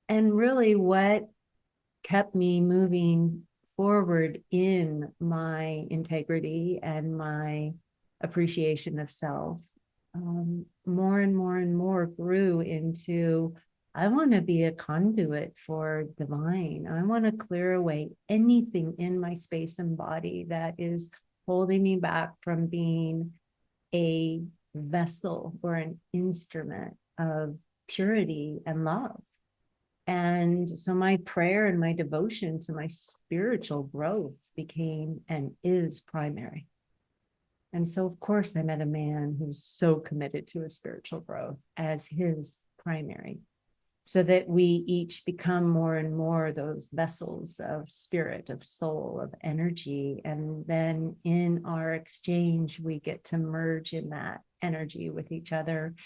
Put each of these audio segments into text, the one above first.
And really what kept me moving forward in my integrity and my appreciation of self, more and more and more grew into, I want to be a conduit for divine. I want to clear away anything in my space and body that is holding me back from being a vessel or an instrument of purity and love. And so my prayer and my devotion to my spiritual growth became and is primary. And so, of course, I met a man who's so committed to his spiritual growth as his primary, so that we each become more and more those vessels of spirit, of soul, of energy. And then in our exchange, we get to merge in that energy with each other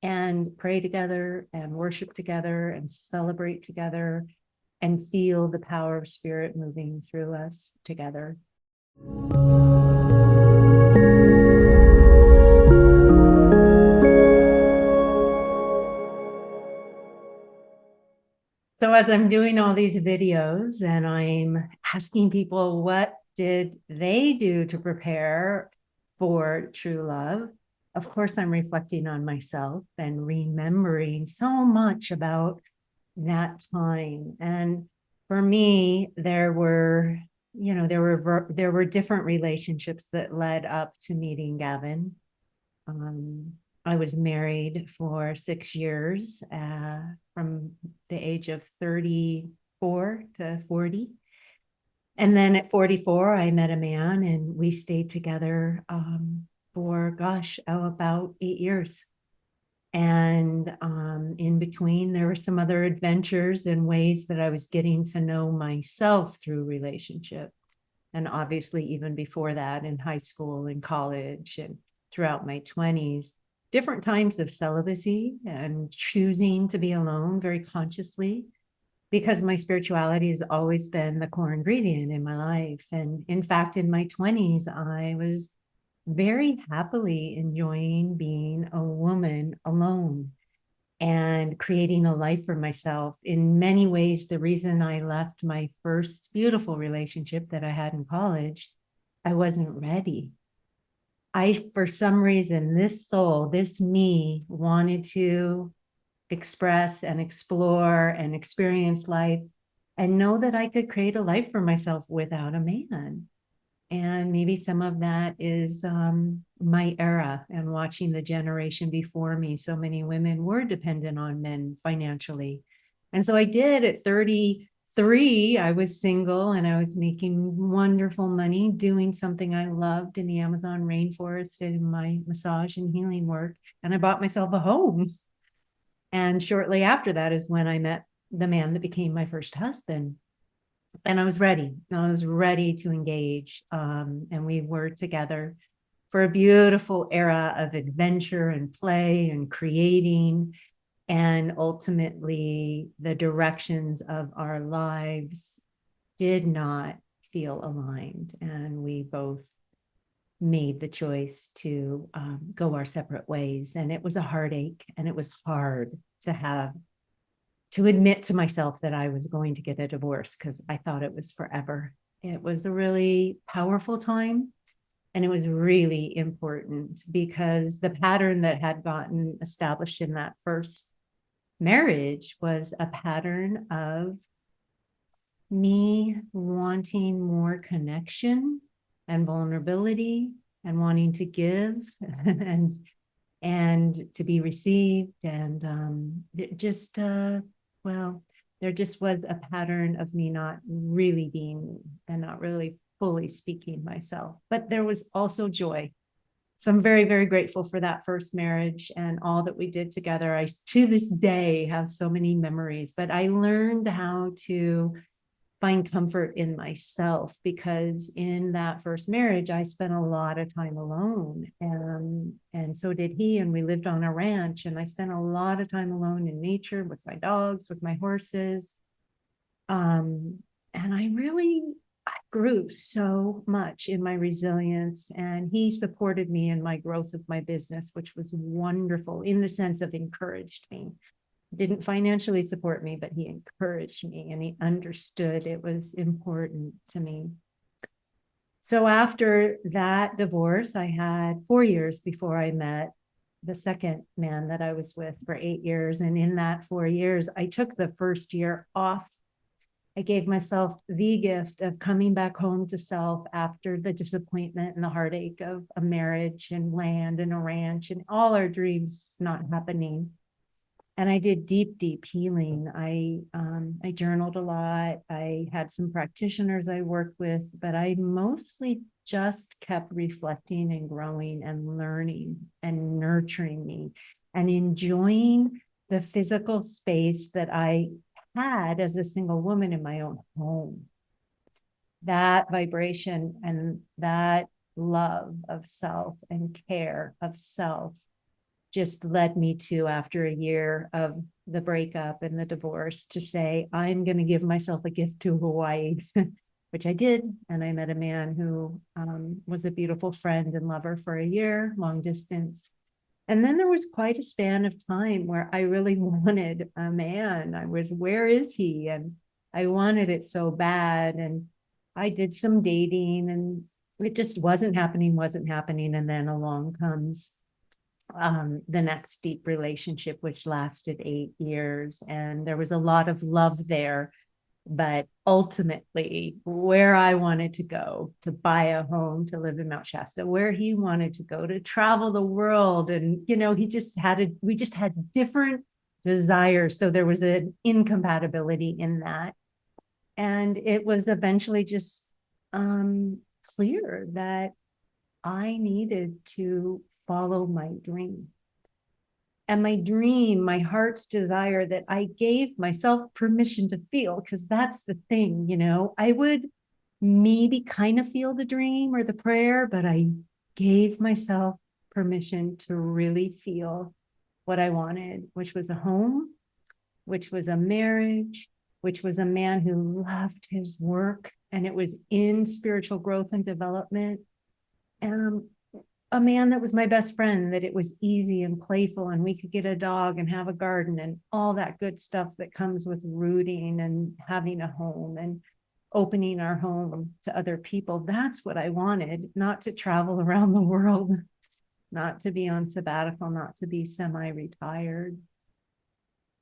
and pray together and worship together and celebrate together and feel the power of spirit moving through us together. So as I'm doing all these videos and I'm asking people what did they do to prepare for true love, of course, I'm reflecting on myself and remembering so much about that time. And for me, there were, there were different relationships that led up to meeting Gavin. Um, I was married for 6 years, from the age of 34 to 40. And then at 44, I met a man and we stayed together for, about 8 years. And in between, there were some other adventures and ways that I was getting to know myself through relationship. And obviously, even before that, in high school and college and throughout my 20s, different times of celibacy and choosing to be alone very consciously, because my spirituality has always been the core ingredient in my life. And in fact, in my 20s, I was very happily enjoying being a woman alone and creating a life for myself. In many ways, the reason I left my first beautiful relationship that I had in college, I wasn't ready. For some reason, this soul, this me, wanted to express and explore and experience life and know that I could create a life for myself without a man. And maybe some of that is my era and watching the generation before me. So many women were dependent on men financially. And so I did at 33. I was single and I was making wonderful money doing something I loved in the Amazon rainforest in my massage and healing work. And I bought myself a home. And shortly after that is when I met the man that became my first husband. And I was ready. I was ready to engage. And we were together for a beautiful era of adventure and play and creating. And ultimately, the directions of our lives did not feel aligned. And we both made the choice to go our separate ways. And it was a heartache and it was hard to admit to myself that I was going to get a divorce because I thought it was forever. It was a really powerful time. And it was really important because the pattern that had gotten established in that first marriage was a pattern of me wanting more connection and vulnerability and wanting to give and to be received. And it just well, there just was a pattern of me not really being me and not really fully speaking myself. But there was also joy. So I'm very, very grateful for that first marriage and all that we did together. I, to this day, have so many memories, but I learned how to find comfort in myself because in that first marriage, I spent a lot of time alone. And so did he. And we lived on a ranch and I spent a lot of time alone in nature with my dogs, with my horses. And I grew so much in my resilience and he supported me in my growth of my business, which was wonderful in the sense of encouraged me. didn't financially support me, but he encouraged me and he understood it was important to me. So after that divorce, I had 4 years before I met the second man that I was with for 8 years. And in that 4 years, I took the first year off. I gave myself the gift of coming back home to self after the disappointment and the heartache of a marriage and land and a ranch and all our dreams not happening. And I did deep healing. I journaled a lot. I had some practitioners I worked with, but I mostly just kept reflecting and growing and learning and nurturing me and enjoying the physical space that I had as a single woman in my own home. That vibration and that love of self and care of self just led me to, after a year of the breakup and the divorce, to say, I'm going to give myself a gift to Hawaii, which I did. And I met a man who was a beautiful friend and lover for a year, long distance. And then there was quite a span of time where I really wanted a man. I was, where is he? And I wanted it so bad. And I did some dating and it just wasn't happening. And then along comes the next deep relationship, which lasted 8 years. And there was a lot of love there. But ultimately, where I wanted to go to buy a home, to live in Mount Shasta, where he wanted to go to travel the world. And, we just had different desires. So there was an incompatibility in that. And it was eventually just clear that I needed to follow my dream. And my dream, my heart's desire that I gave myself permission to feel, because that's the thing, I would maybe kind of feel the dream or the prayer, but I gave myself permission to really feel what I wanted, which was a home, which was a marriage, which was a man who loved his work, and it was in spiritual growth and development. And a man that was my best friend, that it was easy and playful and we could get a dog and have a garden and all that good stuff that comes with rooting and having a home and opening our home to other people. That's what I wanted, not to travel around the world, not to be on sabbatical, not to be semi-retired.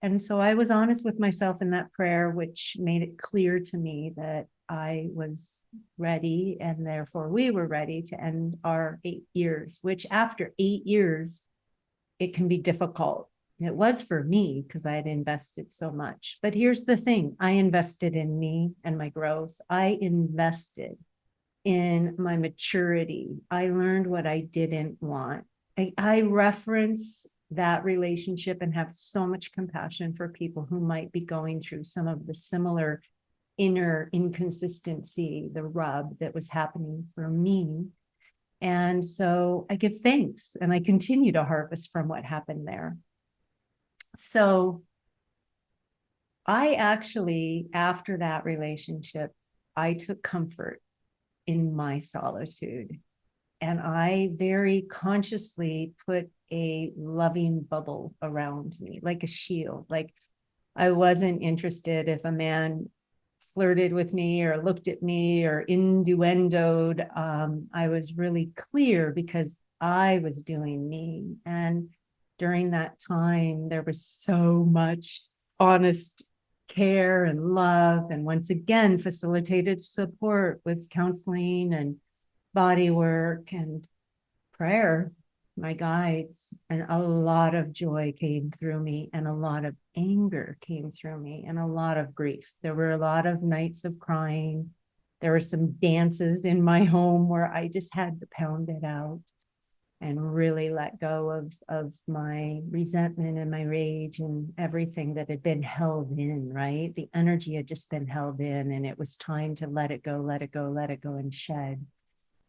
And so I was honest with myself in that prayer, which made it clear to me that I was ready, and therefore we were ready to end our 8 years, which after 8 years, it can be difficult. It was for me because I had invested so much. But here's the thing, I invested in me and my growth. I invested in my maturity. I learned what I didn't want. I reference that relationship and have so much compassion for people who might be going through some of the similar inner inconsistency, the rub that was happening for me. And so I give thanks and I continue to harvest from what happened there. So I actually, after that relationship, I took comfort in my solitude. And I very consciously put a loving bubble around me, like a shield. Like I wasn't interested if a man flirted with me or looked at me or innuendoed. I was really clear because I was doing me. And during that time, there was so much honest care and love. And once again, facilitated support with counseling and body work and prayer, my guides, and a lot of joy came through me, and a lot of anger came through me, and a lot of grief. There were a lot of nights of crying. There were some dances in my home where I just had to pound it out and really let go of my resentment and my rage and everything that had been held in, right? The energy had just been held in, and it was time to let it go, let it go, let it go, and shed.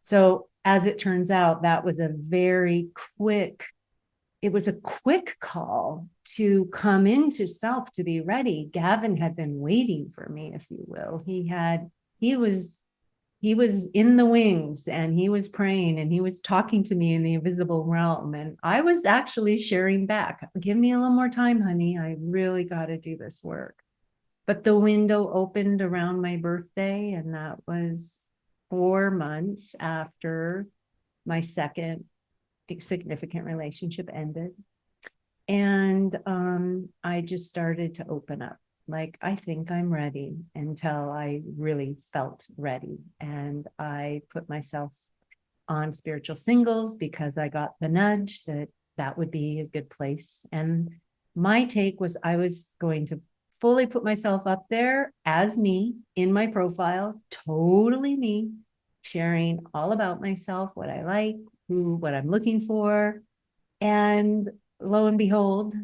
So as it turns out, that was a quick call to come into self, to be ready. Gavin had been waiting for me, if you will. He was he was in the wings and he was praying and he was talking to me in the invisible realm. And I was actually sharing back, give me a little more time, honey. I really got to do this work. But the window opened around my birthday, and that was 4 months after my second significant relationship ended. And I just started to open up. Like, I think I'm ready, until I really felt ready. And I put myself on spiritual singles because I got the nudge that that would be a good place. And my take was I was going to fully put myself up there as me in my profile, totally me, sharing all about myself, what I like, what I'm looking for. And lo and behold,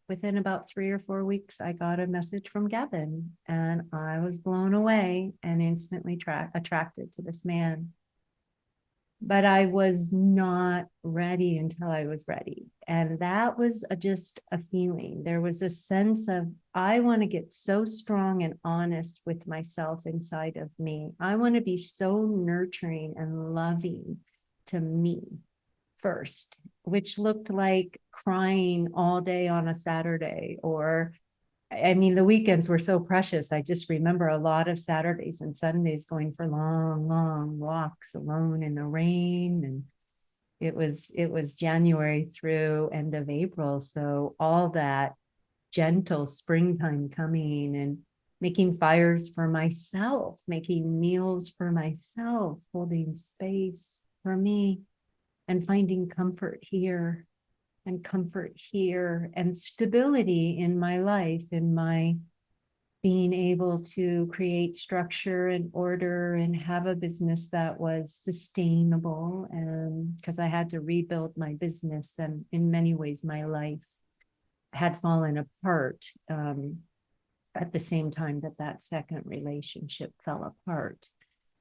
within about 3 or 4 weeks, I got a message from Gavin, and I was blown away and instantly attracted to this man. But I was not ready until I was ready. And that was just a feeling. There was a sense of, I want to get so strong and honest with myself inside of me. I want to be so nurturing and loving to me first, which looked like crying all day on a Saturday. Or, I mean, the weekends were so precious. I just remember a lot of Saturdays and Sundays going for long, long walks alone in the rain. And it was January through end of April. So all that gentle springtime coming, and making fires for myself, making meals for myself, holding space for me, and finding comfort here and comfort here, and stability in my life, in my being able to create structure and order and have a business that was sustainable. And because I had to rebuild my business, and in many ways my life had fallen apart, at the same time that that second relationship fell apart.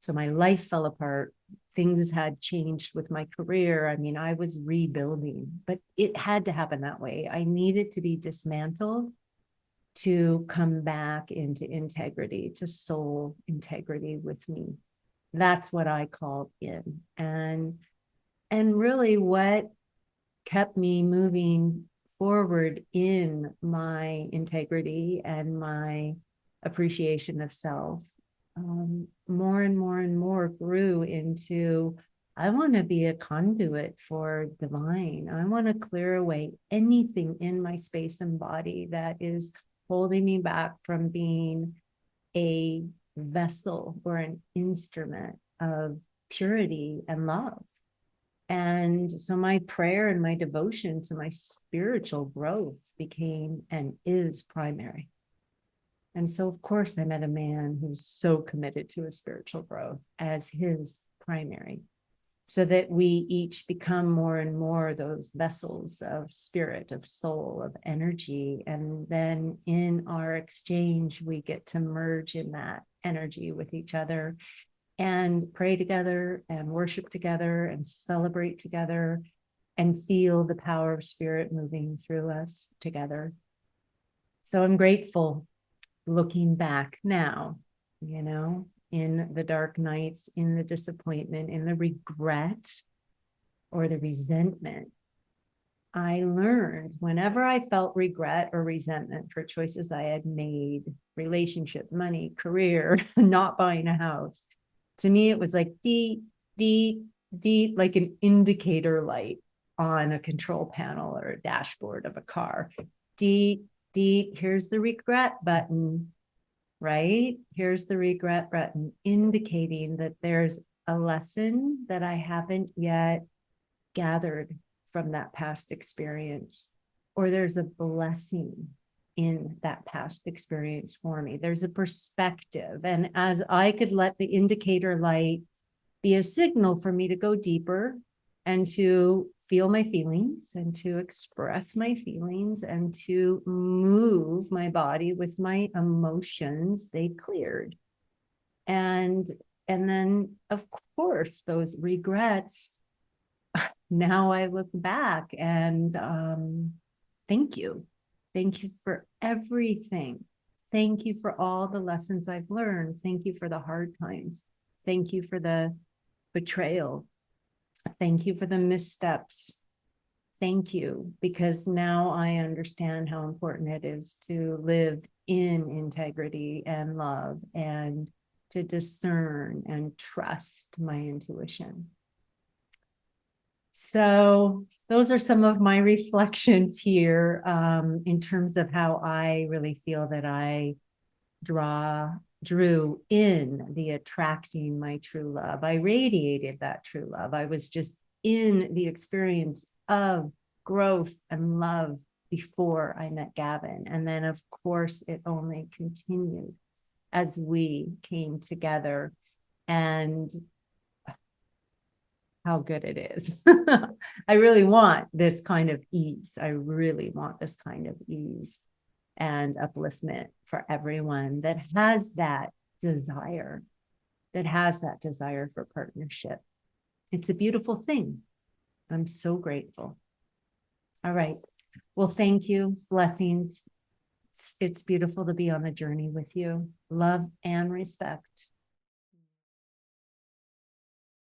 So my life fell apart. Things had changed with my career. I mean, I was rebuilding, but it had to happen that way. I needed to be dismantled to come back into integrity, to soul integrity with me. That's what I called in. And really what kept me moving forward in my integrity and my appreciation of self, more and more and more grew into, I want to be a conduit for divine. I want to clear away anything in my space and body that is holding me back from being a vessel or an instrument of purity and love. And so my prayer and my devotion to my spiritual growth became and is primary. And so, of course, I met a man who's so committed to his spiritual growth as his primary, so that we each become more and more those vessels of spirit, of soul, of energy. And then in our exchange, we get to merge in that energy with each other, and pray together and worship together and celebrate together, and feel the power of spirit moving through us together. So I'm grateful, looking back now, in the dark nights, in the disappointment, in the regret or the resentment. I learned, whenever I felt regret or resentment for choices I had made, relationship, money, career, not buying a house, to me, it was like deep, deep, deep, like an indicator light on a control panel or a dashboard of a car. Deep, deep, here's the regret button, right? Here's the regret button, indicating that there's a lesson that I haven't yet gathered from that past experience, or there's a blessing in that past experience for me. There's a perspective. And as I could let the indicator light be a signal for me to go deeper and to feel my feelings and to express my feelings and to move my body with my emotions, they cleared. And then, of course, those regrets, now I look back and thank you. Thank you for everything. Thank you for all the lessons I've learned. Thank you for the hard times. Thank you for the betrayal. Thank you for the missteps. Thank you, because now I understand how important it is to live in integrity and love and to discern and trust my intuition. So those are some of my reflections here in terms of how I really feel that I drew in the attracting my true love. I radiated that true love. I was just in the experience of growth and love before I met Gavin. And then, of course, it only continued as we came together, and how good it is. I really want this kind of ease. I really want this kind of ease and upliftment for everyone that has that desire, for partnership. It's a beautiful thing. I'm so grateful. All right. Well, thank you. Blessings. It's beautiful to be on the journey with you. Love and respect.